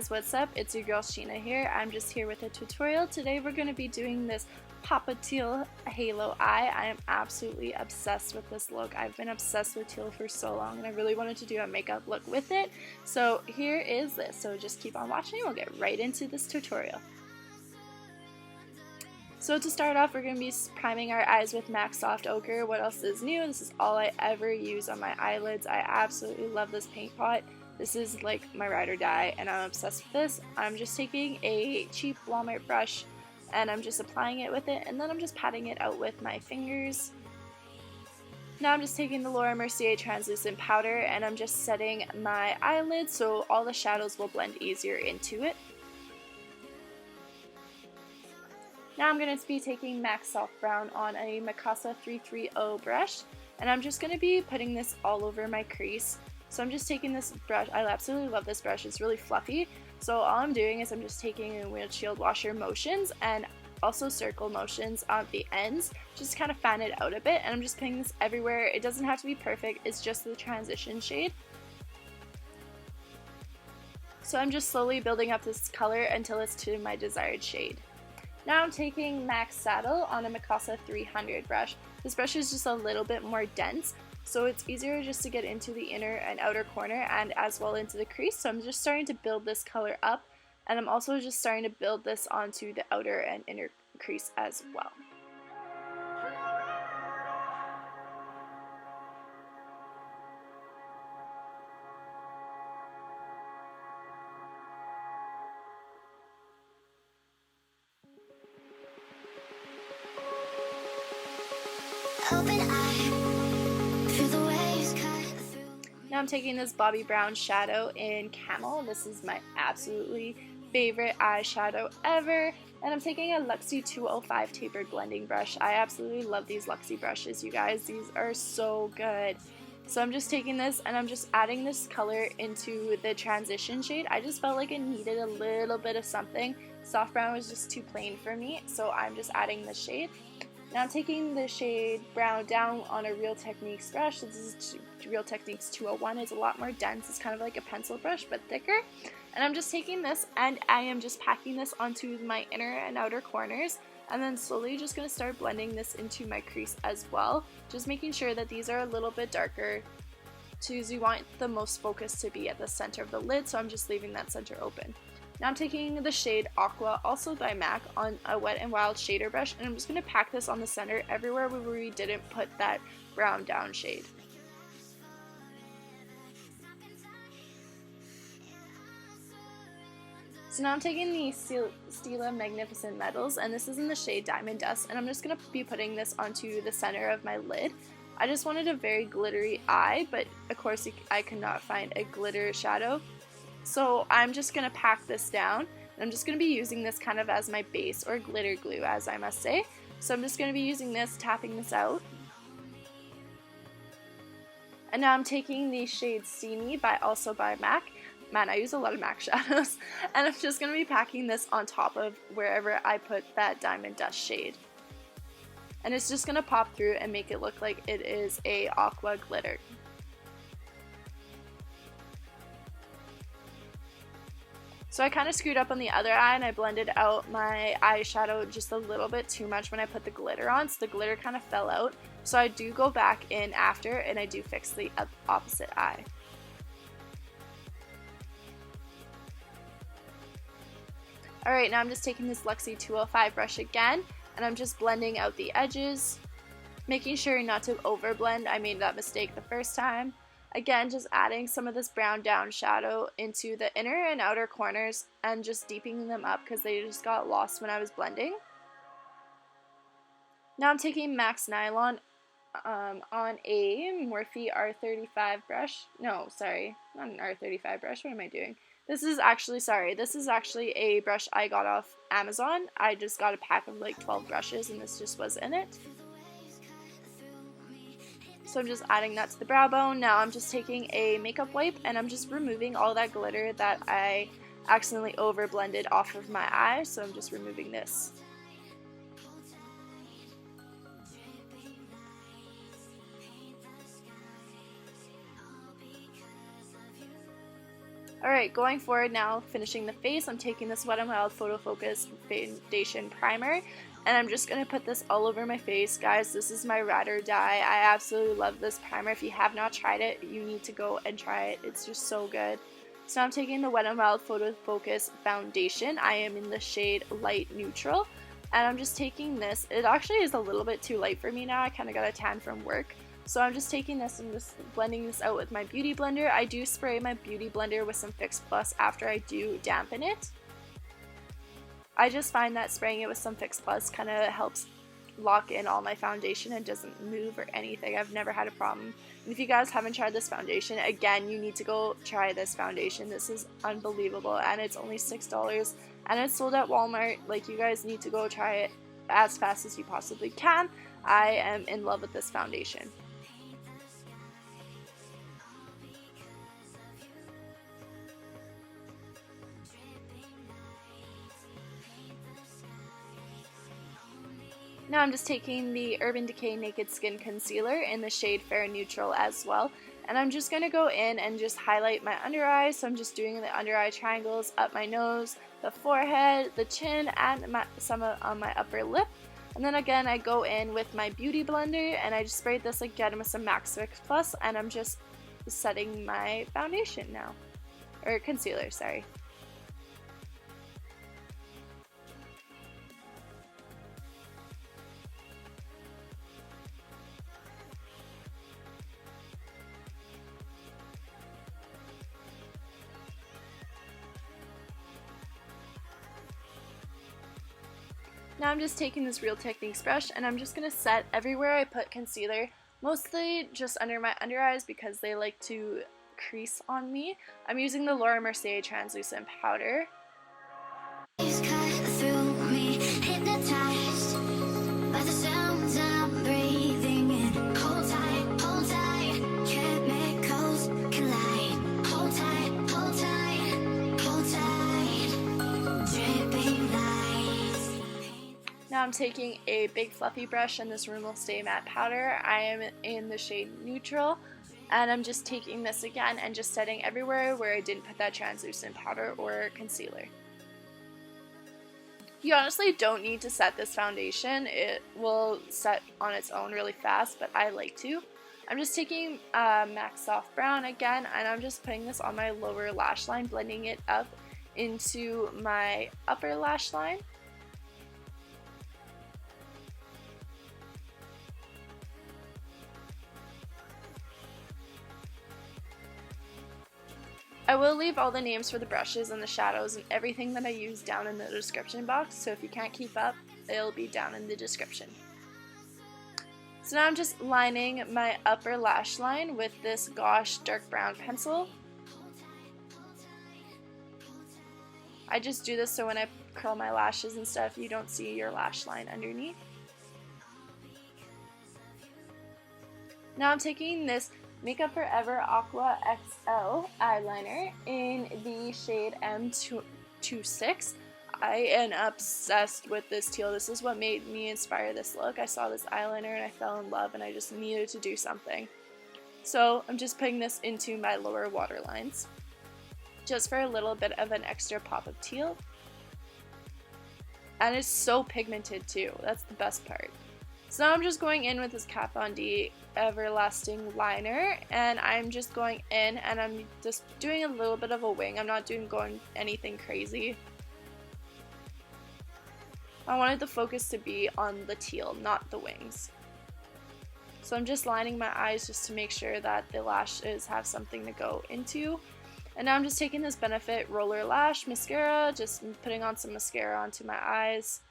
guys, what's up? It's your girl Sheena here. I'm just here with a tutorial. Today we're going to be doing this Papa Teal Halo Eye. I am absolutely obsessed with this look. I've been obsessed with teal for so long and I really wanted to do a makeup look with it. So here is this. So just keep on watching. We'll get right into this tutorial. So to start off, we're going to be priming our eyes with MAC Soft Ochre. What else is new? This is all I ever use on my eyelids. I absolutely love this paint pot. This is like my ride or die and I'm obsessed with this. I'm just taking a cheap Walmart brush and I'm just applying it with it, and then I'm just patting it out with my fingers. Now I'm just taking the Mercier translucent powder and I'm just setting my eyelids so all the shadows will blend easier into it. Now I'm going to be taking MAC Soft Brown on a Mikasa E330 brush, and I'm just going to be putting this all over my crease. So I'm just taking this brush. I absolutely love this brush. It's really fluffy. So all I'm doing is I'm just taking windshield washer motions and also circle motions on the ends, just kind of fan it out a bit, and I'm just putting this everywhere. It doesn't have to be perfect. It's just the transition shade. So I'm just slowly building up this color until it's to my desired shade. Now I'm taking MAC Saddle on a Mikasa E300 brush. This brush is just a little bit more dense, so it's easier just to get into the inner and outer corner and as well into the crease. So I'm just starting to build this color up, and I'm also just starting to build this onto the outer and inner crease as well. Now I'm taking this Bobbi brown shadow in Camel. This is my absolutely favorite eyeshadow ever. And I'm taking a Luxe 205 tapered blending brush. I absolutely love these Luxe brushes, you guys. These are so good. So I'm just taking this and I'm just adding this color into the transition shade. I just felt like it needed a little bit of something. Soft brown was just too plain for me, so I'm just adding the shade. Now I'm taking the shade Browndown on a Real Techniques brush. This is Real Techniques 201. It's a lot more dense. It's kind of like a pencil brush, but thicker. And I'm just taking this and I am just packing this onto my inner and outer corners. And then slowly just going to start blending this into my crease as well. Just making sure that these are a little bit darker because you want the most focus to be at the center of the lid. So I'm just leaving that center open. Now I'm taking the shade Aqua, also by MAC, on a Wet n Wild shader brush, and I'm just going to pack this on the center everywhere where we didn't put that brown down shade. So now I'm taking the Stilla Magnificent Metals, and this is in the shade Diamond Dust, and I'm just going to be putting this onto the center of my lid. I just wanted a very glittery eye, but of course I could not find a glitter shadow. So I'm just going to pack this down, and I'm just going to be using this kind of as my base, or glitter glue as I must say. So I'm just going to be using this, tapping this out. And now I'm taking the shade Steamy, also by MAC. Man, I use a lot of MAC shadows. And I'm just going to be packing this on top of wherever I put that Diamond Dust shade. And it's just going to pop through and make it look like it is a aqua glitter. So I kind of screwed up on the other eye and I blended out my eyeshadow just a little bit too much when I put the glitter on, so the glitter kind of fell out. So I do go back in after and I do fix the opposite eye. Alright, now I'm just taking this Luxe 205 brush again and I'm just blending out the edges, making sure not to overblend. I made that mistake the first time. Again, just adding some of this brown down shadow into the inner and outer corners and just deepening them up because they just got lost when I was blending. Now I'm taking MAC Nylon on a Morphe R35 brush. No, sorry, not an R35 brush. What am I doing? This is actually a brush I got off Amazon. I just got a pack of like 12 brushes and this just was in it. So I'm just adding that to the brow bone. Now I'm just taking a makeup wipe and I'm just removing all that glitter that I accidentally over blended off of my eye. So I'm just removing this. Alright, going forward now, finishing the face, I'm taking this Wet n Wild Photofocus Foundation Primer, and I'm just going to put this all over my face. Guys, this is my ride or die. I absolutely love this primer. If you have not tried it, you need to go and try it. It's just so good. So I'm taking the Wet n Wild Photofocus Foundation. I am in the shade Light Neutral, and I'm just taking this. It actually is a little bit too light for me now. I kind of got a tan from work. So I'm just taking this and just blending this out with my Beauty Blender. I do spray my Beauty Blender with some Fix Plus after I do dampen it. I just find that spraying it with some Fix Plus kind of helps lock in all my foundation and doesn't move or anything. I've never had a problem. And if you guys haven't tried this foundation, again, you need to go try this foundation. This is unbelievable, and it's only $6, and it's sold at Walmart. Like, you guys need to go try it as fast as you possibly can. I am in love with this foundation. Now I'm just taking the Urban Decay Naked Skin Concealer in the shade Fair Neutral as well, and I'm just going to go in and just highlight my under eyes. So I'm just doing the under eye triangles, up my nose, the forehead, the chin, and some on my upper lip. And then again, I go in with my Beauty Blender and I just sprayed this again with some MAC Fix Plus, and I'm just setting my foundation now, or concealer, sorry. Now I'm just taking this Real Techniques brush and I'm just going to set everywhere I put concealer, mostly just under my under eyes because they like to crease on me. I'm using the Mercier translucent powder. Now I'm taking a big fluffy brush and this Rimmel Stay Matte powder. I am in the shade Neutral, and I'm just taking this again and just setting everywhere where I didn't put that translucent powder or concealer. You honestly don't need to set this foundation. It will set on its own really fast, but I like to. I'm just taking MAC Soft Brown again, and I'm just putting this on my lower lash line, blending it up into my upper lash line. I will leave all the names for the brushes and the shadows and everything that I use down in the description box, so if you can't keep up, it'll be down in the description. So now I'm just lining my upper lash line with this Gosh dark brown pencil. I just do this so when I curl my lashes and stuff, you don't see your lash line underneath. Now I'm taking this Makeup Forever Aqua XL eyeliner in the shade M26. I am obsessed with this teal. This is what made me inspire this look. I saw this eyeliner and I fell in love and I just needed to do something. So I'm just putting this into my lower waterlines, just for a little bit of an extra pop of teal. And it's so pigmented too. That's the best part. So now I'm just going in with this Kat Von D Everlasting liner, and I'm just going in and I'm just doing a little bit of a wing. I'm not going anything crazy. I wanted the focus to be on the teal, not the wings. So I'm just lining my eyes just to make sure that the lashes have something to go into. And now I'm just taking this Benefit Roller Lash Mascara, just putting on some mascara onto my eyes.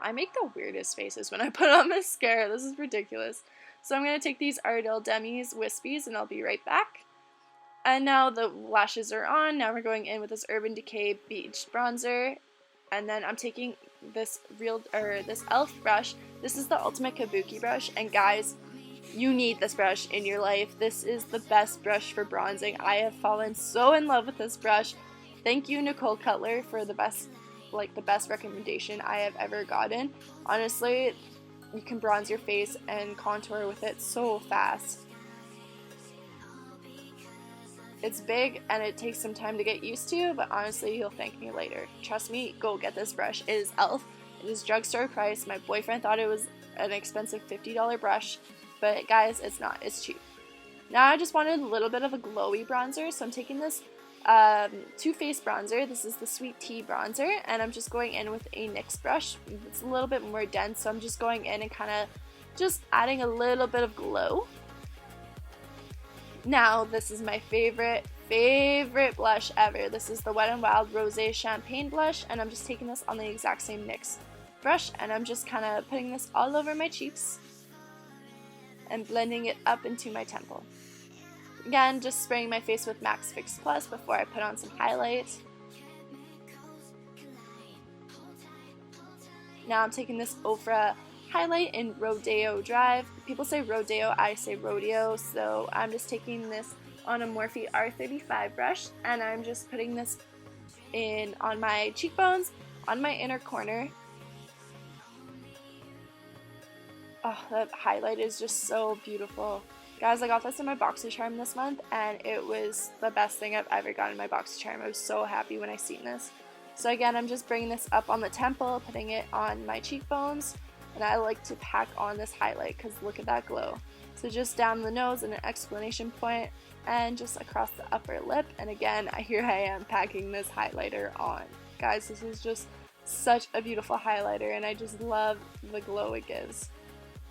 I make the weirdest faces when I put on mascara. This is ridiculous. So I'm going to take these Ardell Demis Wispies and I'll be right back. And now the lashes are on. Now we're going in with this Urban Decay Beach Bronzer. And then I'm taking this E.L.F. brush. This is the Ultimate Kabuki brush. And guys, you need this brush in your life. This is the best brush for bronzing. I have fallen so in love with this brush. Thank you, Nicole Cutler, for the best recommendation I have ever gotten. Honestly, you can bronze your face and contour with it so fast. It's big and it takes some time to get used to, but honestly, you'll thank me later. Trust me, go get this brush. It is E.L.F. It is drugstore price. My boyfriend thought it was an expensive $50 brush, but guys, it's not. It's cheap. Now I just wanted a little bit of a glowy bronzer, so I'm taking this Too Faced bronzer. This is the Sweet Tea bronzer, and I'm just going in with a NYX brush. It's a little bit more dense, so I'm just going in and kind of just adding a little bit of glow. Now, this is my favorite blush ever. This is the Wet n Wild Rosé Champagne blush, and I'm just taking this on the exact same NYX brush, and I'm just kind of putting this all over my cheeks and blending it up into my temple. Again, just spraying my face with Max Fix Plus before I put on some highlight. Now I'm taking this Ofra highlight in Rodeo Drive. People say Rodeo, I say Rodeo, so I'm just taking this on a Morphe R35 brush, and I'm just putting this in on my cheekbones, on my inner corner. Oh, that highlight is just so beautiful. Guys, I got this in my BoxyCharm this month, and it was the best thing I've ever gotten in my BoxyCharm. I was so happy when I seen this. So again, I'm just bringing this up on the temple, putting it on my cheekbones, and I like to pack on this highlight because look at that glow. So just down the nose and an exclamation point, and just across the upper lip, and again, here I am packing this highlighter on. Guys, this is just such a beautiful highlighter, and I just love the glow it gives.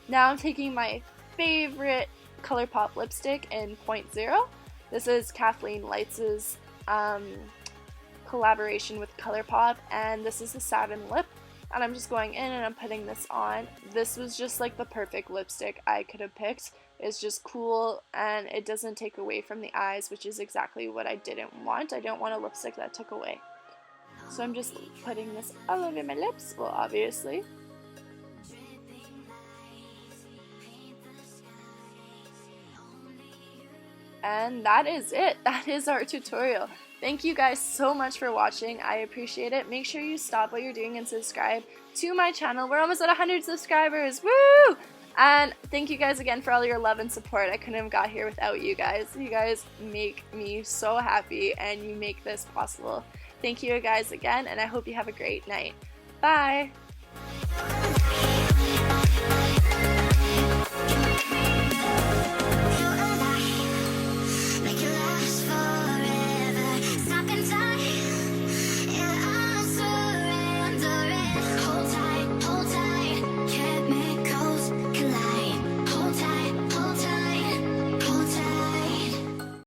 Now I'm taking my favorite Colorpop lipstick in 0.0. This is Kathleen Lights' collaboration with Colorpop, and this is the Satin lip, and I'm just going in and I'm putting this on. This was just like the perfect lipstick I could have picked. It's just cool, and it doesn't take away from the eyes, which is exactly what I didn't want. I don't want a lipstick that took away. So I'm just putting this all over my lips, well, obviously. And that is it. That is our tutorial. Thank you guys so much for watching. I appreciate it. Make sure you stop what you're doing and subscribe to my channel. We're almost at 100 subscribers. Woo! And thank you guys again for all your love and support. I couldn't have got here without you guys. You guys make me so happy, and you make this possible. Thank you guys again, and I hope you have a great night. Bye!